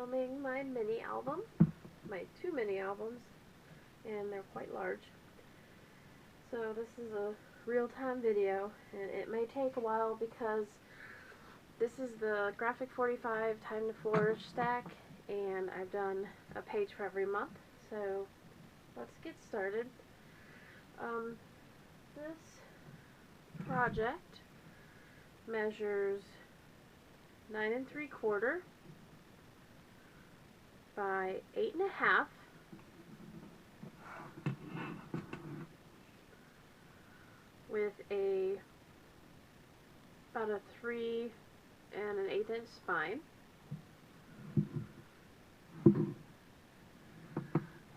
filming my mini album, my 2 mini albums, and they're quite large. So this is a real-time video, and it may take a while because this is the Graphic 45 Time to Flourish stack, and I've done a page for every month. So let's get started. This project measures 9 3/4 by 8 1/2 with about a 3 1/8 inch spine,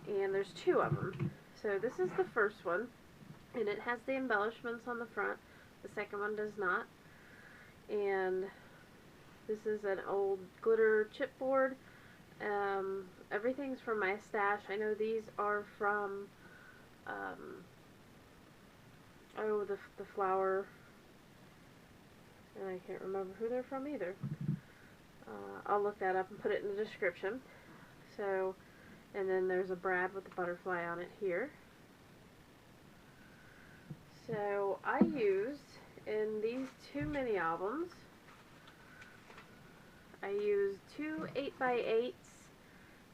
and there's 2 of them. So this is the first one, and it has the embellishments on the front. The second one does not. And this is an old glitter chipboard. Everything's from my stash. I know these are from the flower, and I can't remember who they're from either. I'll look that up and put it in the description. So, and then there's a brad with the butterfly on it here. So I used, in these 2 mini albums, I used 2 8x8s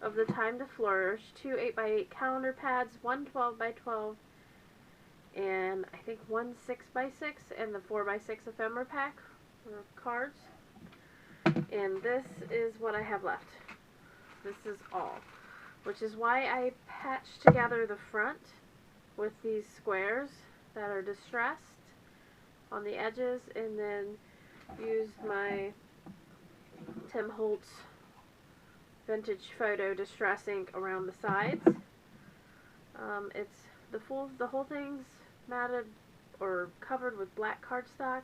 of the Time to Flourish, 2 8x8 calendar pads, 1 12x12, and I think 1 6x6, and the 4x6 ephemera pack or cards. And this is what I have left. This is all, which is why I patched together the front with these squares that are distressed on the edges, and then used my Tim Holtz vintage photo distress ink around the sides. It's the whole thing's matted or covered with black cardstock.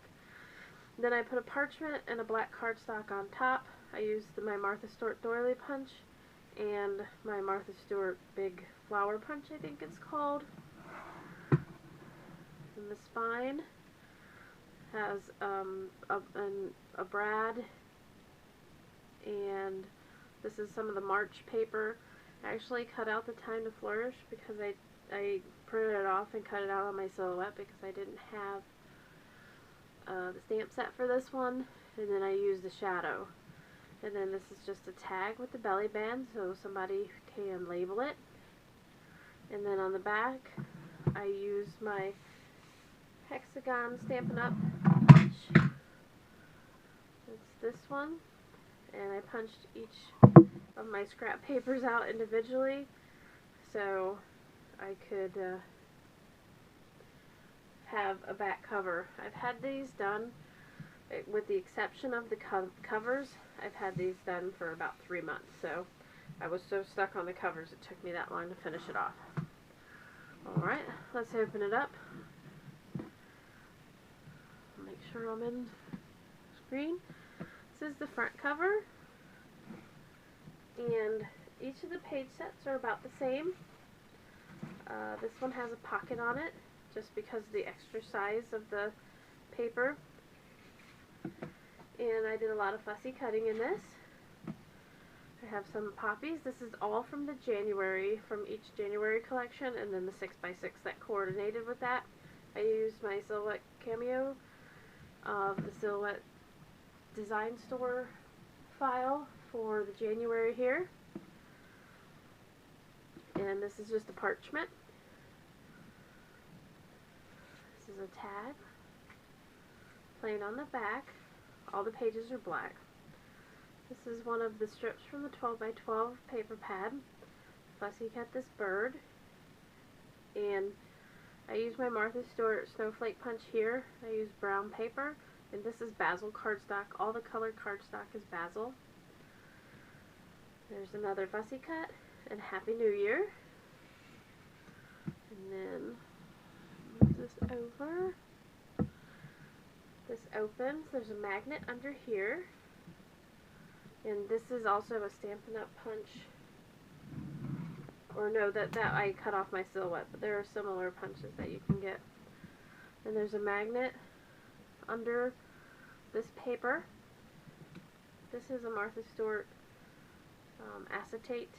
Then I put a parchment and a black cardstock on top. I used my Martha Stewart doily punch and my Martha Stewart big flower punch, I think it's called. And the spine has a brad, and this is some of the March paper. I actually cut out the Time to Flourish because I printed it off and cut it out on my silhouette because I didn't have the stamp set for this one, and then I used the shadow. And then this is just a tag with the belly band so somebody can label it. And then on the back I used my hexagon Stampin' Up! Punch. It's this one, and I punched each of my scrap papers out individually so I could have a back cover. I've had these done, with the exception of the covers, I've had these done for about 3 months, so I was so stuck on the covers it took me that long to finish it off. Alright, let's open it up. Make sure I'm in screen. This is the front cover, and each of the page sets are about the same. This one has a pocket on it just because of the extra size of the paper, and I did a lot of fussy cutting in this. I have some poppies. This is all from the from each January collection, and then the 6x6 that coordinated with that. I used my Silhouette Cameo of the Silhouette Design Store file for the January here. And this is just a parchment. This is a tag. Plain on the back. All the pages are black. This is one of the strips from the 12x12 paper pad. Fussy cut this bird. And I used my Martha Stewart snowflake punch here. I used brown paper, and this is basil cardstock. All the colored cardstock is basil. There's another fussy cut, and Happy New Year. And then move this over. This opens. There's a magnet under here, and this is also a Stampin' Up! Punch. Or no, that I cut off my silhouette, but there are similar punches that you can get. And there's a magnet under this paper. This is a Martha Stewart acetate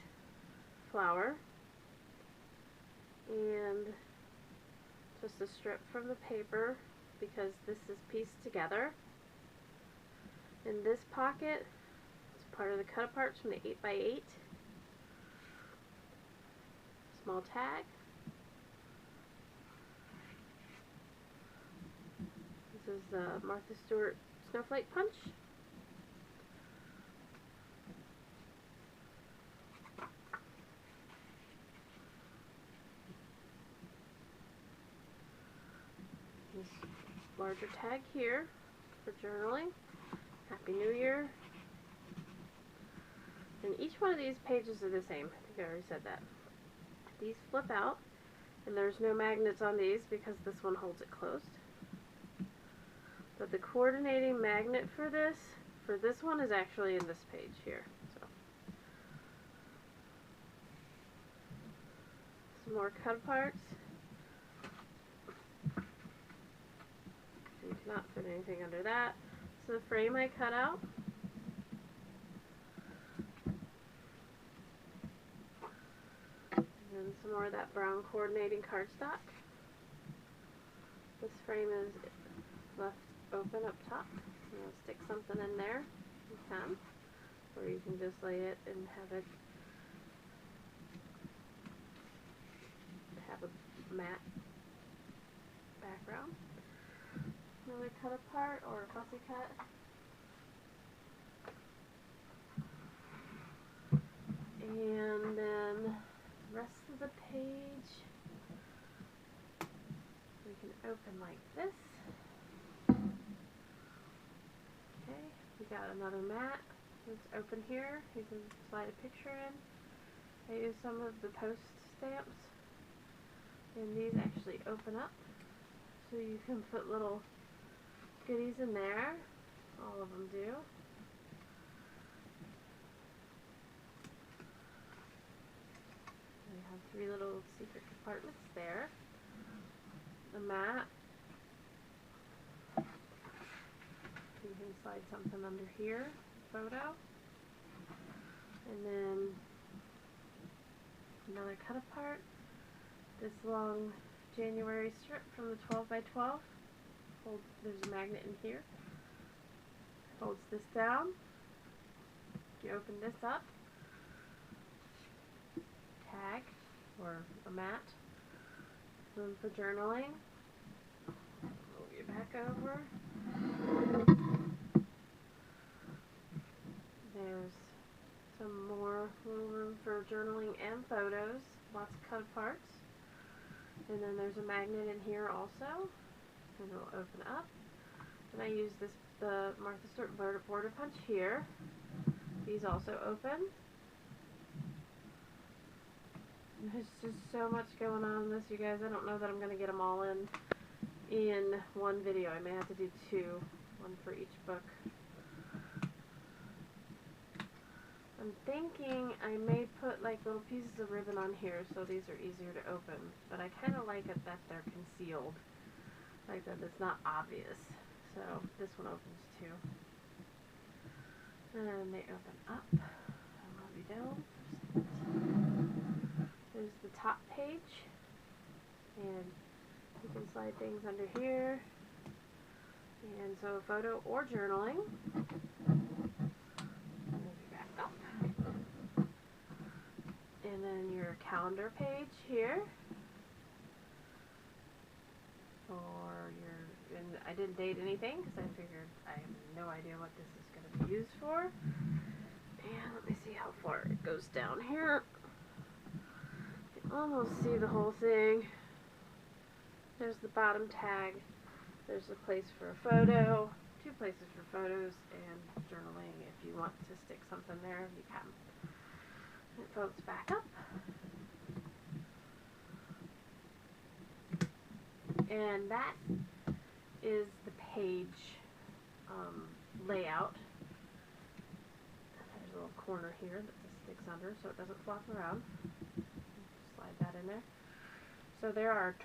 flour, and just a strip from the paper because this is pieced together. In this pocket, it's part of the cut aparts from the 8x8. Small tag. This is the Martha Stewart Snowflake Punch. This larger tag here for journaling. Happy New Year. And each one of these pages are the same. I think I already said that. These flip out, and there's no magnets on these because this one holds it closed. But the coordinating magnet for this one is actually in this page here. So some more cut aparts. You cannot put anything under that. So the frame I cut out. And some more of that brown coordinating cardstock. This frame is left open up top. You know, stick something in there, you can. Or you can just lay it and have a matte background. Another cut apart or a fussy cut. And then the rest of the page we can open like this. Okay, we got another mat that's open here. You can slide a picture in. I use some of the post stamps, and these actually open up, so you can put little goodies in there. All of them do. We have 3 little secret compartments there. The mat. You can slide something under here, photo. And then another cut apart. This long January strip from the 12x12. There's a magnet in here. Holds this down. You open this up. Tag or a mat. Room for journaling. Move you back over. There's some more little room for journaling and photos. Lots of cut aparts. And then there's a magnet in here also. And it'll open up. And I use the Martha Stewart border punch here. These also open. There's just so much going on in this, you guys. I don't know that I'm going to get them all in one video. I may have to do 2, one for each book. I'm thinking I may put like little pieces of ribbon on here so these are easier to open. But I kind of like it that they're concealed. Like that it's not obvious. So this one opens too. And they open up. I love you down. There's the top page. And you can slide things under here. And so a photo or journaling. Move you back up. And then your calendar page here. Or your, and I didn't date anything because I figured I have no idea what this is going to be used for. And let me see how far it goes down here. You can almost see the whole thing. There's the bottom tag. There's a place for a photo, 2 places for photos and journaling. If you want to stick something there, you can. It folds back up. And that is the page layout. There's a little corner here that this sticks under so it doesn't flop around. Slide that in there. So there are,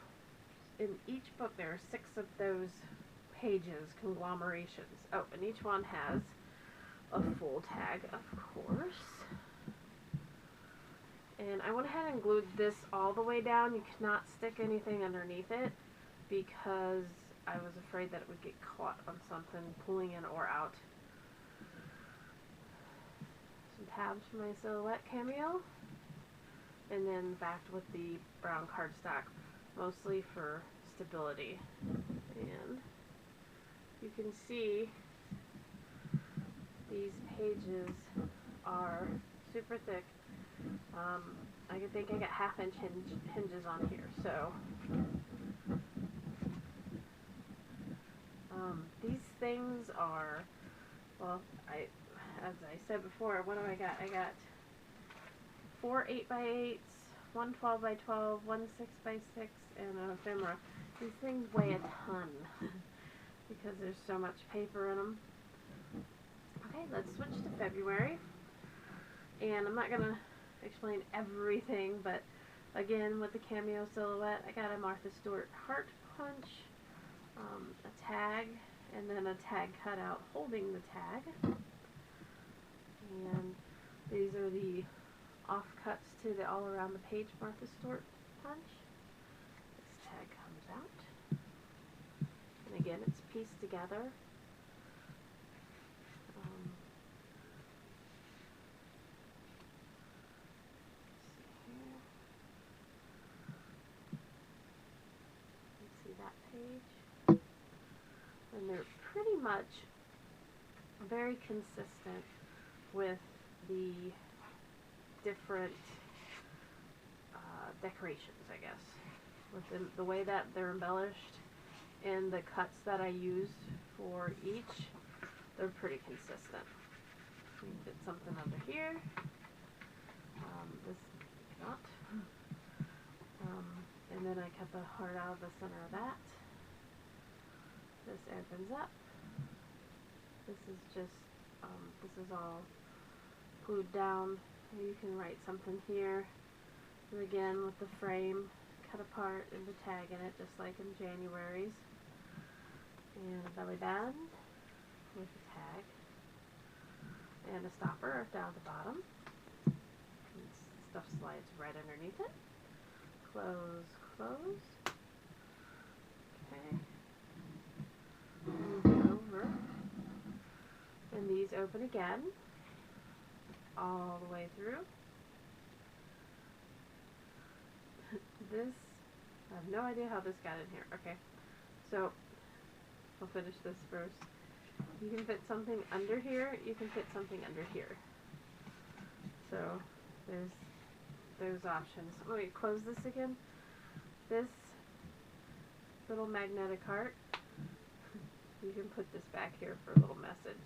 in each book there are 6 of those pages, conglomerations. Oh, and each one has a full tag, of course. And I went ahead and glued this all the way down. You cannot stick anything underneath it because I was afraid that it would get caught on something pulling in or out. Some tabs for my silhouette cameo. And then backed with the brown cardstock, mostly for stability. And you can see these pages are super thick. I think I got half-inch hinges on here, so these things are, well, as I said before, what do I got? I got 4 8x8s, one 12x12, one 6x6, and an ephemera. These things weigh a ton because there's so much paper in them. Okay, let's switch to February. And I'm not going to explain everything, but again, with the cameo silhouette, I got a Martha Stewart heart punch, a tag, and then a tag cutout holding the tag. And these are the offcuts to the all around the page Martha Stewart punch. This tag comes out. And again, it's pieced together. Page, and they're pretty much very consistent with the different decorations, I guess, with the way that they're embellished and the cuts that I used for each. They're pretty consistent. You can fit something under here. This not. And then I cut the heart out of the center of that. This opens up. This is just, this is all glued down. You can write something here. And again, with the frame cut apart and the tag in it, just like in January's. And a belly band with a tag. And a stopper down at the bottom. And stuff slides right underneath it. Close, close. Okay. Move it over. And these open again. All the way through. This, I have no idea how this got in here. Okay. So, I'll finish this first. You can fit something under here. You can fit something under here. So, there's those options. Let me close this again. This little magnetic heart, you can put this back here for a little message.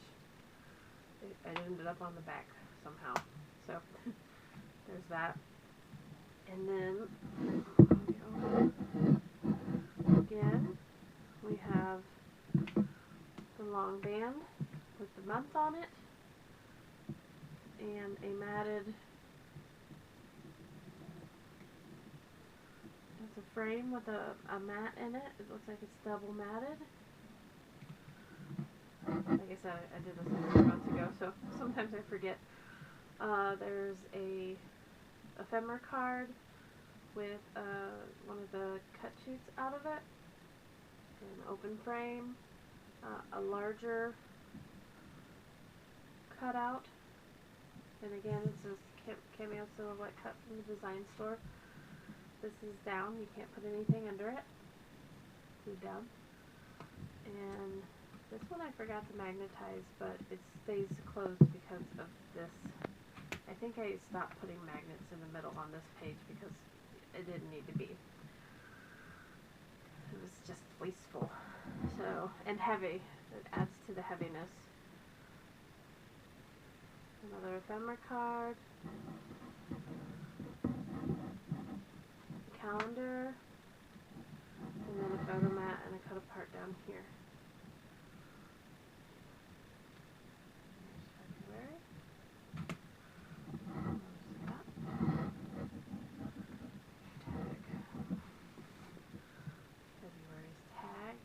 It ended up on the back somehow. So there's that. And then again, we have the long band with the month on it and a matted. It's a frame with a mat in it. It looks like it's double matted. Like I said, I did this a few months ago, so sometimes I forget. There's a ephemera card with one of the cut shoots out of it, an open frame, a larger cutout, and again, this is cameo silhouette cut from the design store. This is down, you can't put anything under it. Glued down. And this one I forgot to magnetize, but it stays closed because of this. I think I stopped putting magnets in the middle on this page because it didn't need to be. It was just wasteful. So, and heavy. It adds to the heaviness. Another ephemera card. Calendar, and then a photo mat and a cut apart down here. February's tag.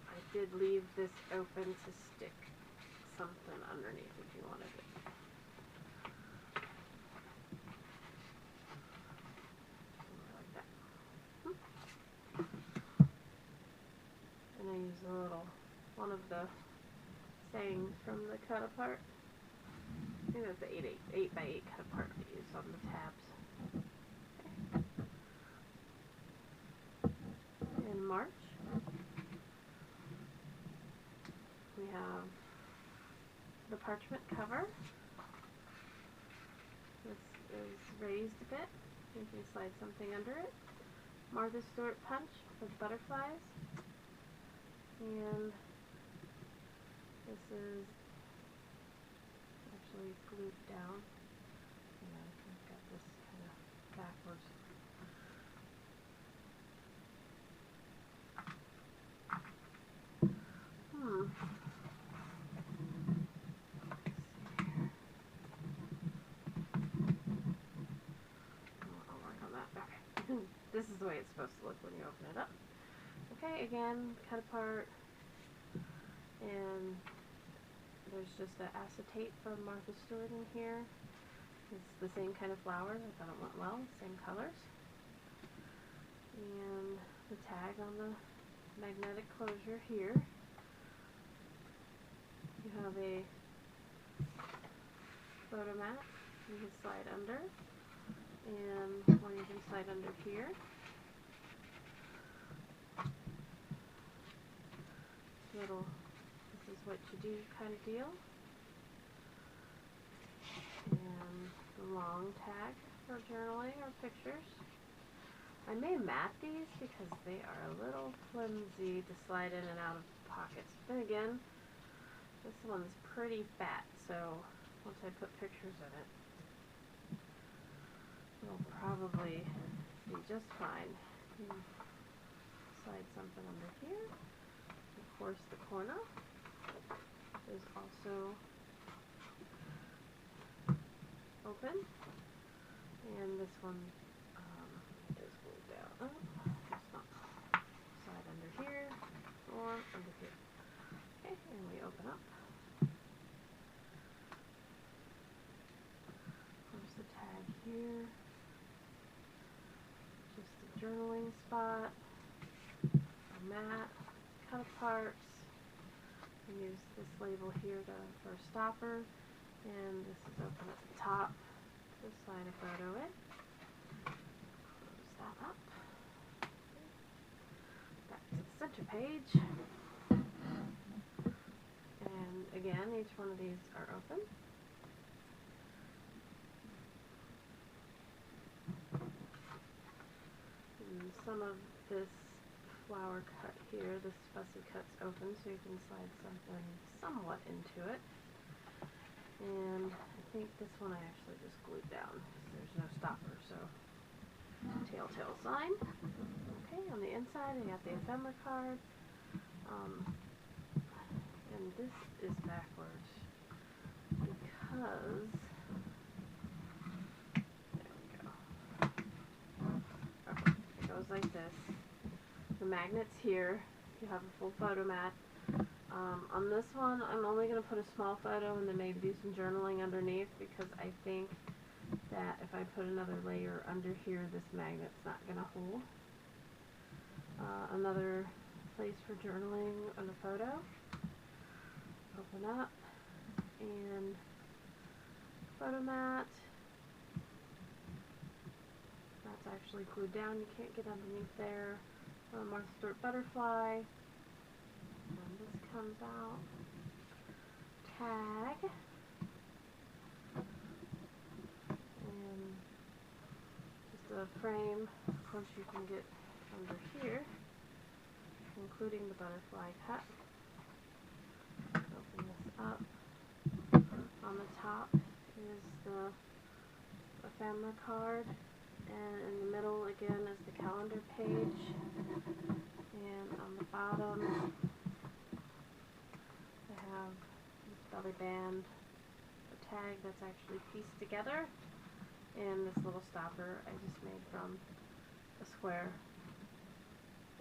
I did leave this open to stick something underneath if you wanted it. one of the sayings from the cut apart. I think that's the 8 by 8 cut apart we use on the tabs. Okay. In March, we have the parchment cover. This is raised a bit. You can slide something under it. Martha Stewart punch with butterflies. And this is actually glued down. I've got this kind of backwards. I'll work on that. Okay. This is the way it's supposed to look when you open it up. Okay, again, cut apart. And there's just an acetate from Martha Stewart in here. It's the same kind of flowers. I thought it went well. Same colors. And the tag on the magnetic closure here. You have a photo mat you can slide under. And one you can slide under here. Little, this is what you do kind of deal. And the long tag for journaling or pictures. I may mat these because they are a little flimsy to slide in and out of pockets. Then again, this one's pretty fat, so once I put pictures in it, it'll probably be just fine. You can slide something under here. Of course, the corner is also open, and this one is glued down. Oh, it's not. Slide under here or under here. Okay, and we open up. There's the tag here. Just the journaling spot. A mat. Cut aparts. And use this label here for a stopper. And this is open at the top to slide a photo in. Close that up. Back to the center page. And again, each one of these are open. And some of this flower cut here, this fussy cut's open, so you can slide something somewhat into it. And I think this one I actually just glued down. There's no stopper, so telltale sign. Okay, on the inside I got the ephemera card. And this is backwards because, there we go. Okay, it goes like this. The magnet's here. You have a full photo mat. On this one, I'm only going to put a small photo and then maybe do some journaling underneath because I think that if I put another layer under here, this magnet's not going to hold. Another place for journaling on the photo. Open up and photo mat. That's actually glued down. You can't get underneath there. Martha Stewart butterfly. And this comes out. Tag. And just a frame. Of course you can get under here, including the butterfly cut. Open this up. On the top is the ephemera card. And in the middle again is the calendar page. And on the bottom I have this belly band, a tag that's actually pieced together, and this little stopper I just made from a square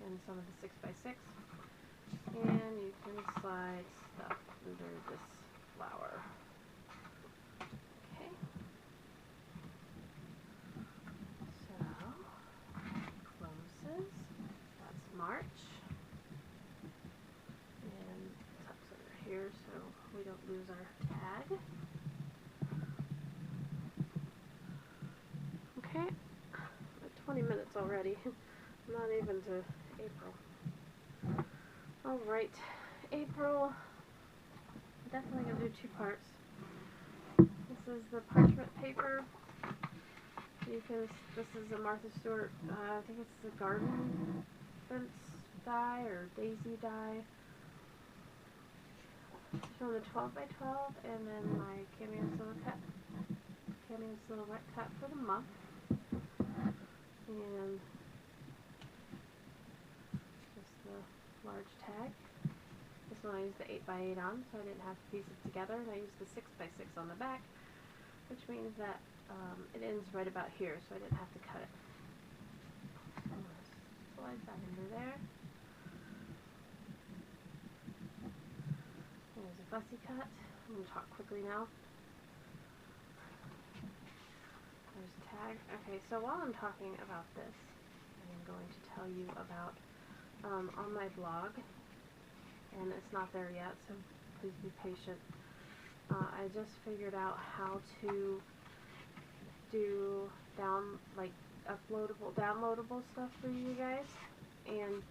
in some of the 6x6. And you can slide stuff under this flower. Okay. So, closes. That's March. And here so we don't lose our tag. Okay, like 20 minutes already. Not even to April. Alright, April, definitely gonna do 2 parts. This is the parchment paper. This is a Martha Stewart, I think it's the garden fence die or daisy die. From the 12 by 12, and then my cameo silhouette cut for the month. And just the large tag. This one I used the 8 by 8 on, so I didn't have to piece it together, and I used the 6 by 6 on the back, which means that it ends right about here, so I didn't have to cut it. So slide that into there. There's a fussy cut. I'm going to talk quickly now. There's a tag. Okay, so while I'm talking about this, I'm going to tell you about on my blog, and it's not there yet, so please be patient. I just figured out how to do downloadable stuff for you guys, and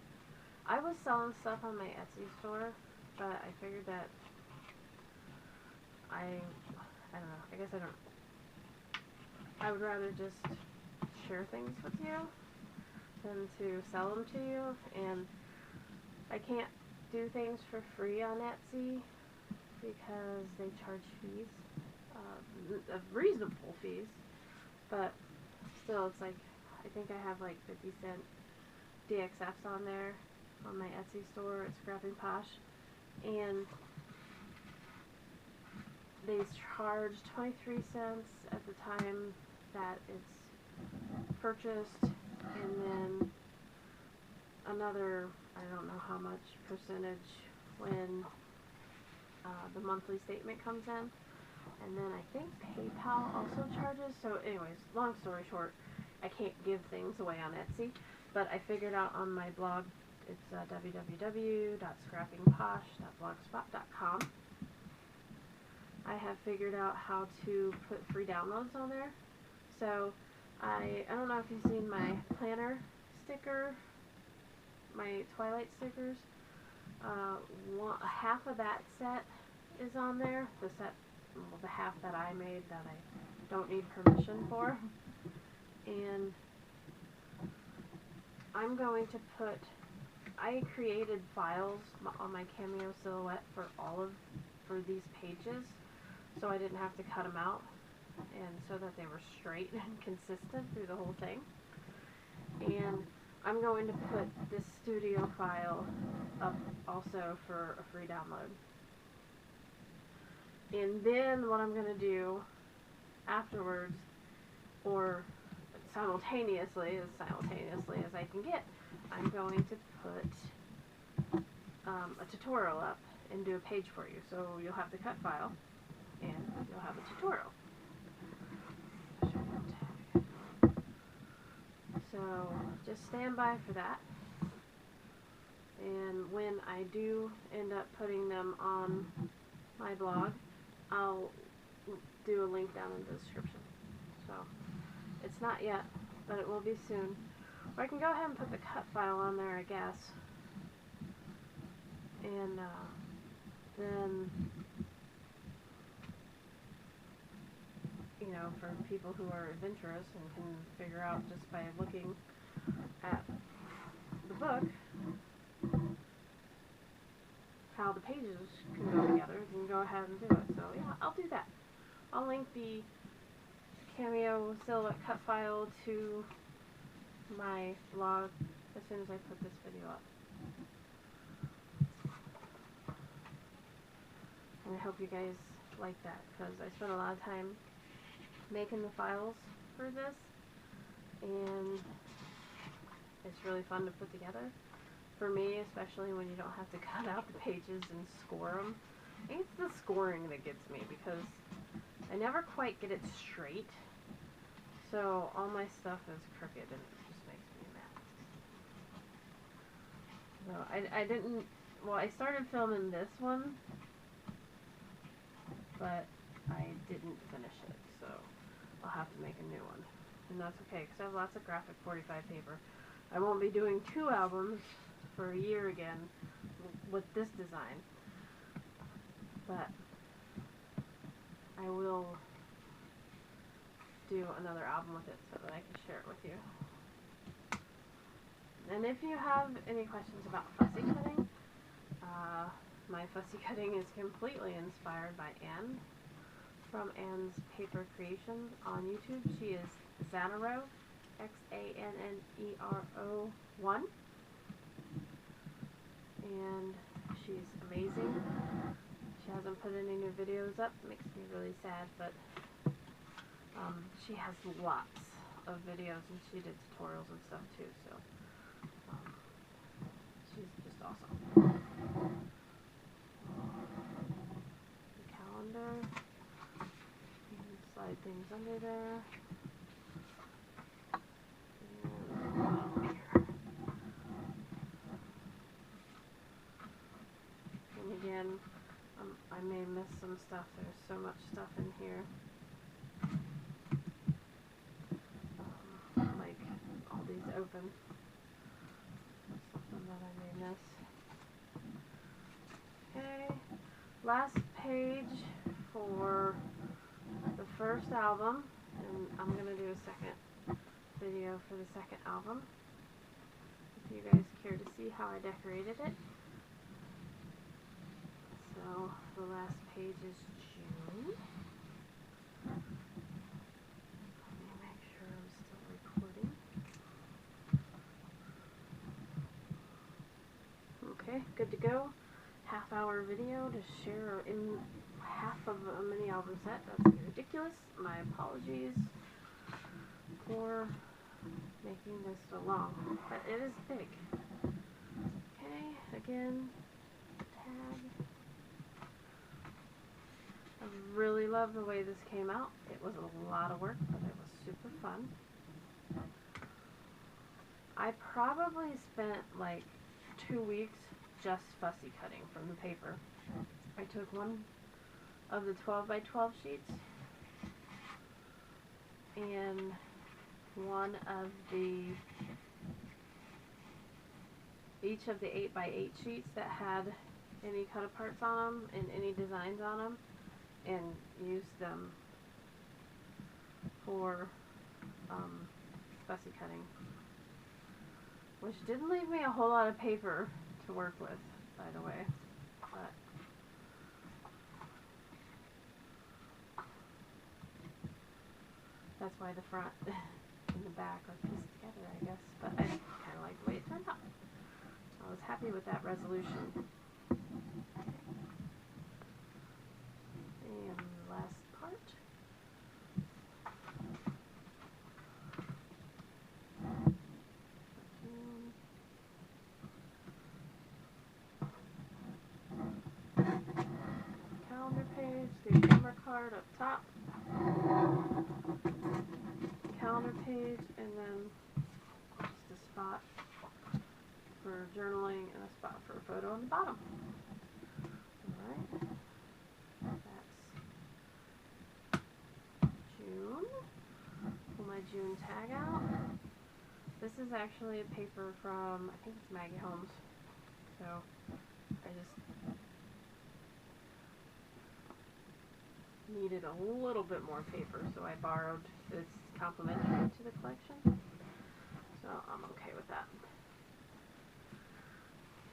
I was selling stuff on my Etsy store, but I figured that I don't know, I guess I would rather just share things with you than to sell them to you, and I can't do things for free on Etsy because they charge fees, reasonable fees, but still it's like, I think I have like 50-cent DXFs on there on my Etsy store at Scrapping Posh, and they charge 23 cents at the time that it's purchased, and then another, I don't know how much percentage when the monthly statement comes in, and then I think PayPal also charges. So anyways, long story short, I can't give things away on Etsy, but I figured out on my blog, it's www.scrappingposh.blogspot.com. I have figured out how to put free downloads on there. So I don't know if you've seen my planner sticker, my Twilight stickers. Half of that set is on there. The half that I made that I don't need permission for. And I'm going to I created files on my Cameo Silhouette for these pages, so I didn't have to cut them out, and so that they were straight and consistent through the whole thing. And I'm going to put this studio file up also for a free download. And then what I'm going to do afterwards, or simultaneously as I can get, I'm going to put a tutorial up and do a page for you. So you'll have the cut file and you'll have a tutorial. So just stand by for that. And when I do end up putting them on my blog, I'll do a link down in the description. So it's not yet, but it will be soon. Or I can go ahead and put the cut file on there, I guess. And then, you know, for people who are adventurous and can figure out just by looking at the book how the pages can go together, you can go ahead and do it. So yeah, I'll do that. I'll link the Cameo Silhouette cut file to my blog as soon as I put this video up. And I hope you guys like that, because I spent a lot of time making the files for this, and it's really fun to put together. For me, especially when you don't have to cut out the pages and score them. I think it's the scoring that gets me, because I never quite get it straight. So all my stuff is crooked, and it just makes me mad. So I didn't, well, I started filming this one but I didn't finish it, so I'll have to make a new one. And that's okay, because I have lots of graphic 45 paper. I won't be doing 2 albums for a year again with this design, but I will do another album with it so that I can share it with you. And if you have any questions about fussy cutting, my fussy cutting is completely inspired by Anne from Anne's Paper Creations on YouTube. She is Xannero, Xannero 1, and she's amazing. She hasn't put any new videos up, makes me really sad, but she has lots of videos, and she did tutorials and stuff too, so she's just awesome. The calendar, you can slide things under there. And again, I may miss some stuff. There's so much stuff in here. Like all these open. Something that I may miss. Okay, last page for the first album, and I'm going to do a second video for the second album. If you guys care to see how I decorated it. So the last page is June. Let me make sure I'm still recording. Okay, good to go. Half-hour video to share in half of a mini album set. That's ridiculous. My apologies for making this so long, but it is big. Okay, again, tag. I really love the way this came out. It was a lot of work, but it was super fun. I probably spent like 2 weeks just fussy cutting from the paper. I took one of the 12 by 12 sheets and one of each of the 8 by 8 sheets that had any cut aparts on them and any designs on them, and used them for fussy cutting, which didn't leave me a whole lot of paper to work with, by the way, but that's why the front and the back are pieced together, I guess, but I kind of like the way it turned out. I was happy with that resolution. And last part. Calendar page, the camera card up top. Calendar page, and then just a spot for journaling and a spot for a photo on the bottom. Alright. That's June. Pull my June tag out. This is actually a paper from, I think it's Maggie Holmes. So I just needed a little bit more paper, so I borrowed this complimentary to the collection. So I'm okay with that.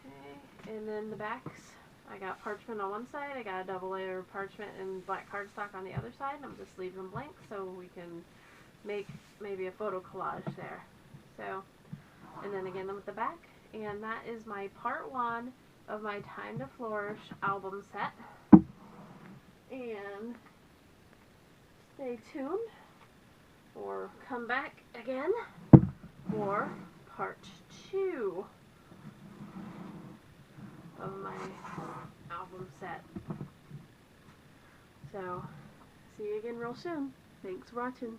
Okay, and then the backs, I got parchment on one side, I got a double layer of parchment and black cardstock on the other side, and I'm just leaving them blank so we can make maybe a photo collage there. So, and then again with the back, and that is my part 1 of my Time to Flourish album set. And stay tuned, or come back again for part 2 of my album set. So, see you again real soon. Thanks for watching.